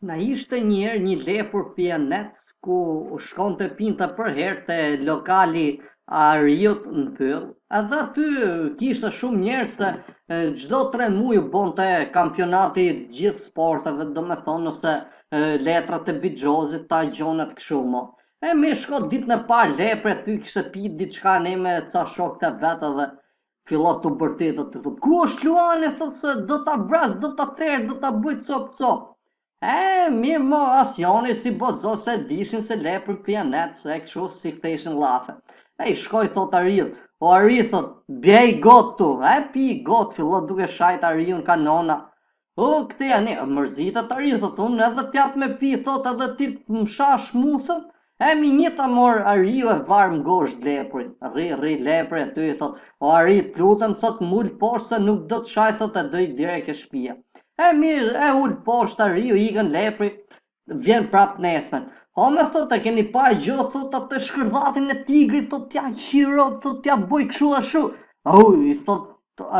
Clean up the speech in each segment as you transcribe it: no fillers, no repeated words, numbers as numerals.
Na ishte njëherë një lepur pianec ku shkonte pinta për herë te lokali Ariut në pyll, edhe aty kishte shumë njerëz se çdo 3 muaj u bonte kampionati i gjithë sporteve, domethënë ose letrat e Bixhozit ta gjonet kështu mo. E mi shko ditën e parë lepre ty kishte pi diçka ne me ca shokët e vet edhe fillot të bërtetet të thot ku është Luani thot se do ta bras, do ta therë, do ta bëj cop cop. Mirë mo, asjoni si bozo se dishin se lepër pianet, se kështu si ktheshin lafe. I shkoj thot Ariut, o Ari thot, bjej got tu, pi got, fillot duke shajt Ariun kanona. O, këte janë, mërzitet Ari thot, unë edhe t'jap me pi, thot, edhe ti më shash mu, thot, mi një ta mor Ariu e varë më gosht leprin, rri lepre, ty thot, o Ari, t'lutem, thot, mull poshtë se nuk do të shaj, thot, e doj direkt e shpia. Mirë, ullë poshtë Ariu, ikën lepri, vjen prap nesmen. O me thot, e keni pa e gjohë, thot, atë shkërdatin e tigrit, thot, t'ja qiro, thot, t'ja boj këshu a shu. I thot,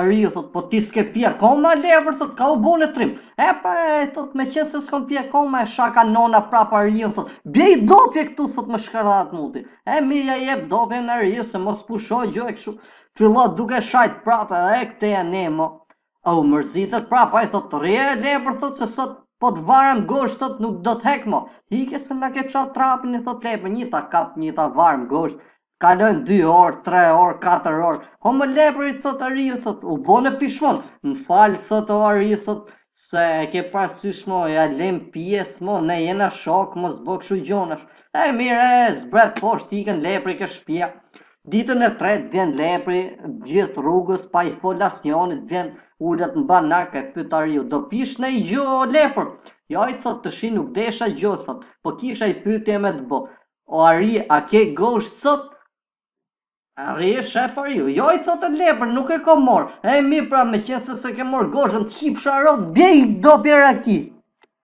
Ariu, thot, po ti s'ke pia koma lepër, thot, ka u bone trim. Thot, me qenë se s'kom pia koma, e shaka nona prap Ariu, thot, bjej dopje këtu, thot, me shkërdat muti. Mi ja jep dopje në Ariu, se mos pushoj gjohë e këshu. Fillot duke shajt prap edhe këte e nemo. Mërzitet prap, i thot, rje e lepër, thot, se sot po të varëm gosht, thot, nuk do të hek mo. Hike se nga ke qatë trapin, i thot lepër, një ta kap, një ta varëm gosht, kalojnë 2 orë, 3 orë, 4 orë. Më lepër, i thot, Ariu, thot, u bone pishmon, më falë, thot, o Ariu, thot, se ke parasysh mo, ja lem pjes mo, ne jena shok, mos bë kështu gjonash. Mire, zbret poshtë, ikën lepri ke shtëpia. Ditën e tretë vjen lepri, gjithë rrugës, pa i fol asnjonit, vjen ullet në banak e pyet Ariu, do pish në i gjo lepër? Jo, i thot, të shi nuk desha gjo, thot, po kisha i pyetje me të bo. O Ari, a ke gosht sot? Ari e shef Ariu, jo, i thot e lepër, nuk e ko mor. Mi pra, me qenë se ke mor goshtën, të shqip sharot, bjej do pjera ki.